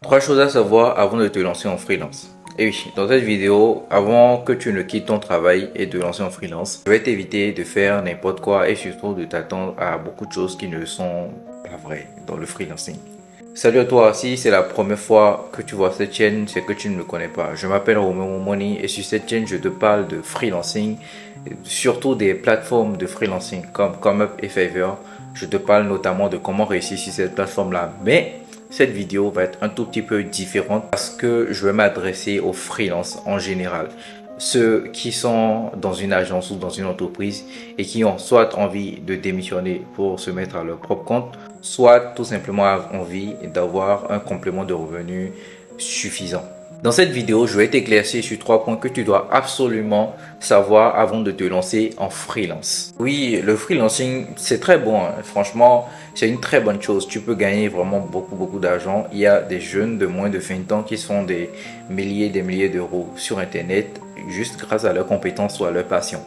Trois choses à savoir avant de te lancer en freelance. Et oui, dans cette vidéo, avant que tu ne quittes ton travail et de lancer en freelance, je vais t'éviter de faire n'importe quoi et surtout de t'attendre à beaucoup de choses qui ne sont pas vraies dans le freelancing. Salut à toi, si c'est la première fois que tu vois cette chaîne, c'est que tu ne me connais pas. Je m'appelle Romain Momoni et sur cette chaîne, je te parle de freelancing, surtout des plateformes de freelancing comme ComeUp et Fiverr. Je te parle notamment de comment réussir sur cette plateforme-là. Mais cette vidéo va être un tout petit peu différente parce que je vais m'adresser aux freelances en général. Ceux qui sont dans une agence ou dans une entreprise et qui ont soit envie de démissionner pour se mettre à leur propre compte, soit tout simplement envie d'avoir un complément de revenus suffisant. Dans cette vidéo, je vais t'éclaircir sur 3 points que tu dois absolument savoir avant de te lancer en freelance. Oui, le freelancing, c'est très bon, hein. Franchement, c'est une très bonne chose. Tu peux gagner vraiment beaucoup d'argent. Il y a des jeunes de moins de 20 ans qui se font des milliers d'euros sur Internet juste grâce à leurs compétences ou à leur passion.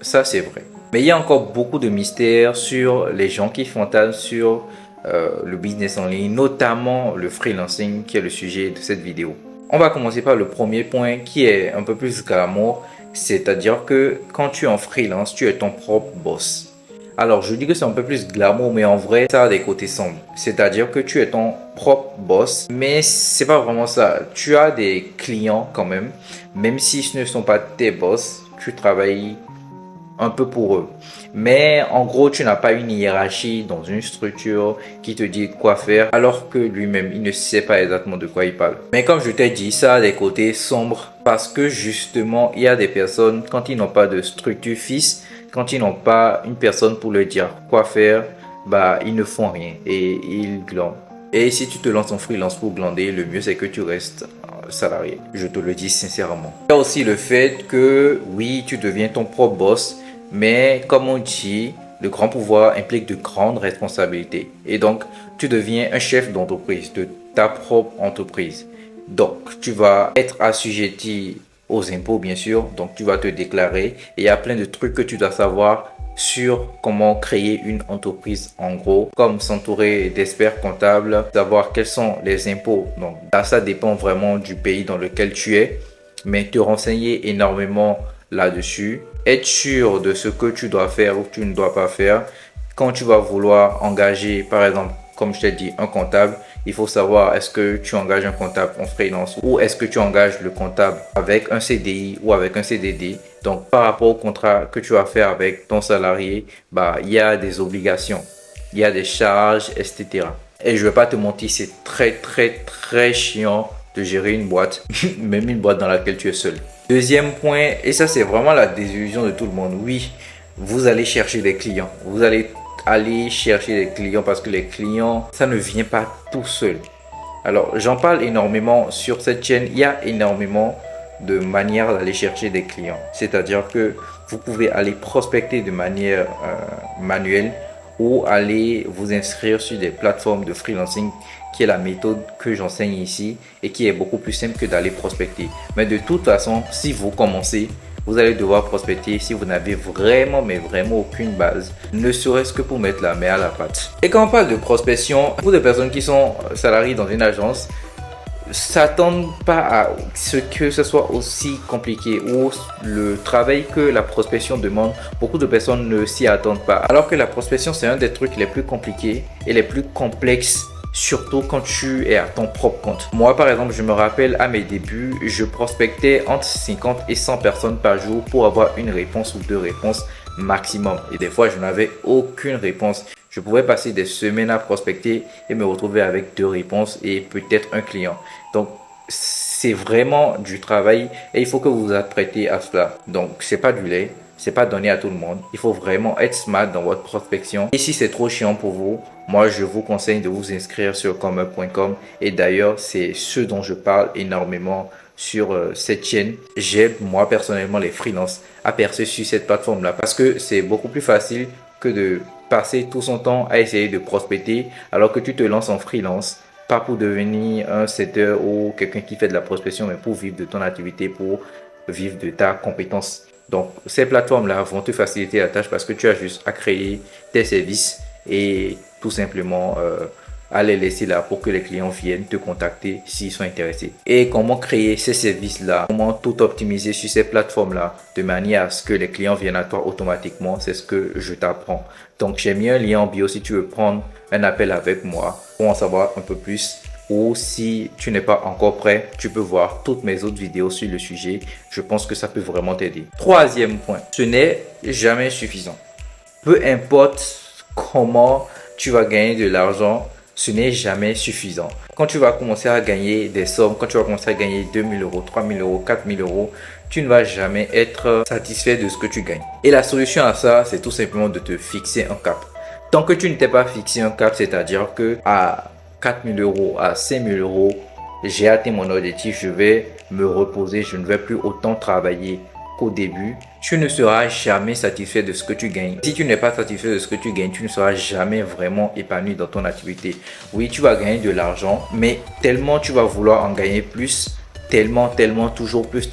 Ça, c'est vrai. Mais il y a encore beaucoup de mystères sur les gens qui fantasment sur le business en ligne, notamment le freelancing qui est le sujet de cette vidéo. On va commencer par le premier point qui est un peu plus glamour, c'est-à-dire que quand tu es en freelance, tu es ton propre boss. Alors, je dis que c'est un peu plus glamour, mais en vrai, ça a des côtés sombres. C'est-à-dire que tu es ton propre boss, mais c'est pas vraiment ça. Tu as des clients quand même si ce ne sont pas tes boss, tu travailles un peu pour eux. Mais en gros, tu n'as pas une hiérarchie dans une structure qui te dit quoi faire, alors que lui-même, il ne sait pas exactement de quoi il parle. Mais comme je t'ai dit, ça a des côtés sombres parce que justement, il y a des personnes, quand ils n'ont pas de structure fixe, quand ils n'ont pas une personne pour leur dire quoi faire, bah, ils ne font rien et ils glandent. Et si tu te lances en freelance pour glander, le mieux c'est que tu restes salarié. Je te le dis sincèrement. Il y a aussi le fait que oui, tu deviens ton propre boss, mais comme on dit, le grand pouvoir implique de grandes responsabilités. Et donc, tu deviens un chef d'entreprise, de ta propre entreprise. Donc, tu vas être assujetti aux impôts, bien sûr. Donc, tu vas te déclarer. Et il y a plein de trucs que tu dois savoir sur comment créer une entreprise en gros, comme s'entourer d'experts comptables, savoir quels sont les impôts. Donc, ça dépend vraiment du pays dans lequel tu es, mais te renseigner énormément là-dessus, être sûr de ce que tu dois faire ou que tu ne dois pas faire. Quand tu vas vouloir engager, par exemple, comme je t'ai dit, un comptable, il faut savoir est-ce que tu engages un comptable en freelance ou est-ce que tu engages le comptable avec un CDI ou avec un CDD. Donc, par rapport au contrat que tu vas faire avec ton salarié, bah, il y a des obligations, il y a des charges, etc. Et je vais pas te mentir, c'est très chiant de gérer une boîte, même une boîte dans laquelle tu es seul. Deuxième point, et ça c'est vraiment la désillusion de tout le monde. Oui, vous allez chercher des clients. Vous allez aller chercher des clients parce que les clients, ça ne vient pas tout seul. Alors, j'en parle énormément sur cette chaîne. Il y a énormément de manières d'aller chercher des clients. C'est-à-dire que vous pouvez aller prospecter de manière manuelle ou aller vous inscrire sur des plateformes de freelancing qui est la méthode que j'enseigne ici et qui est beaucoup plus simple que d'aller prospecter. Mais de toute façon, si vous commencez, vous allez devoir prospecter si vous n'avez vraiment aucune base, ne serait-ce que pour mettre la main à la pâte. Et quand on parle de prospection, beaucoup de personnes qui sont salariées dans une agence s'attendent pas à ce que ce soit aussi compliqué ou le travail que la prospection demande. Beaucoup de personnes ne s'y attendent pas. Alors que la prospection, c'est un des trucs les plus compliqués et les plus complexes, surtout quand tu es à ton propre compte. Moi, par exemple, je me rappelle à mes débuts, je prospectais entre 50 et 100 personnes par jour pour avoir une réponse ou 2 réponses maximum. Et des fois, je n'avais aucune réponse. Je pouvais passer des semaines à prospecter et me retrouver avec 2 réponses et peut-être un client. Donc, c'est vraiment du travail et il faut que vous vous apprêtez à cela. Donc, c'est pas du lait, c'est pas donné à tout le monde. Il faut vraiment être smart dans votre prospection. Et si c'est trop chiant pour vous, moi, je vous conseille de vous inscrire sur comeup.com. Et d'ailleurs, c'est ce dont je parle énormément sur cette chaîne. J'aide moi personnellement les freelances à percer sur cette plateforme-là parce que c'est beaucoup plus facile que de passer tout son temps à essayer de prospecter alors que tu te lances en freelance, pas pour devenir un setter ou quelqu'un qui fait de la prospection, mais pour vivre de ton activité, pour vivre de ta compétence. Donc, ces plateformes-là vont te faciliter la tâche parce que tu as juste à créer tes services et tout simplement à les laisser là pour que les clients viennent te contacter s'ils sont intéressés. Et comment créer ces services-là, comment tout optimiser sur ces plateformes-là de manière à ce que les clients viennent à toi automatiquement, c'est ce que je t'apprends. Donc, j'ai mis un lien en bio si tu veux prendre un appel avec moi pour en savoir un peu plus. Ou si tu n'es pas encore prêt, tu peux voir toutes mes autres vidéos sur le sujet. Je pense que ça peut vraiment t'aider. Troisième point, ce n'est jamais suffisant. Peu importe comment tu vas gagner de l'argent, ce n'est jamais suffisant. Quand tu vas commencer à gagner des sommes, quand tu vas commencer à gagner 2000 euros, 3000 euros, 4000 euros, tu ne vas jamais être satisfait de ce que tu gagnes. Et la solution à ça, c'est tout simplement de te fixer un cap. Tant que tu ne t'es pas fixé un cap, c'est-à-dire que à 4000 euros, à 5000 euros, j'ai atteint mon objectif, je vais me reposer, je ne vais plus autant travailler qu'au début, tu ne seras jamais satisfait de ce que tu gagnes. Si tu n'es pas satisfait de ce que tu gagnes, tu ne seras jamais vraiment épanoui dans ton activité. Oui, tu vas gagner de l'argent, mais tellement tu vas vouloir en gagner plus, tellement, toujours plus.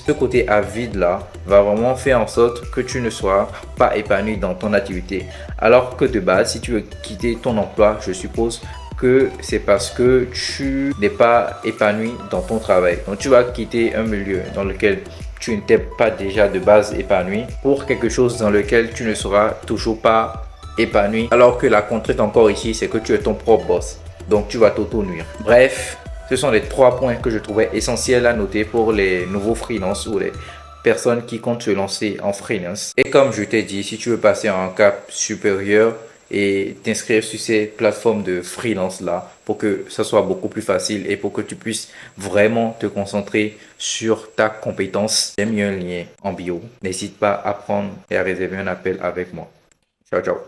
Ce côté avide là va vraiment faire en sorte que tu ne sois pas épanoui dans ton activité. Alors que de base, si tu veux quitter ton emploi, je suppose que c'est parce que tu n'es pas épanoui dans ton travail. Donc tu vas quitter un milieu dans lequel tu n'étais pas déjà de base épanoui pour quelque chose dans lequel tu ne seras toujours pas épanoui. Alors que la contrainte encore ici, c'est que tu es ton propre boss. Donc tu vas t'auto-nuire. Bref, ce sont les 3 points que je trouvais essentiels à noter pour les nouveaux freelances ou les personnes qui comptent se lancer en freelance. Et comme je t'ai dit, si tu veux passer à un cap supérieur, et t'inscrire sur ces plateformes de freelance là pour que ça soit beaucoup plus facile et pour que tu puisses vraiment te concentrer sur ta compétence. J'ai mis un lien en bio. N'hésite pas à prendre et à réserver un appel avec moi. Ciao, ciao.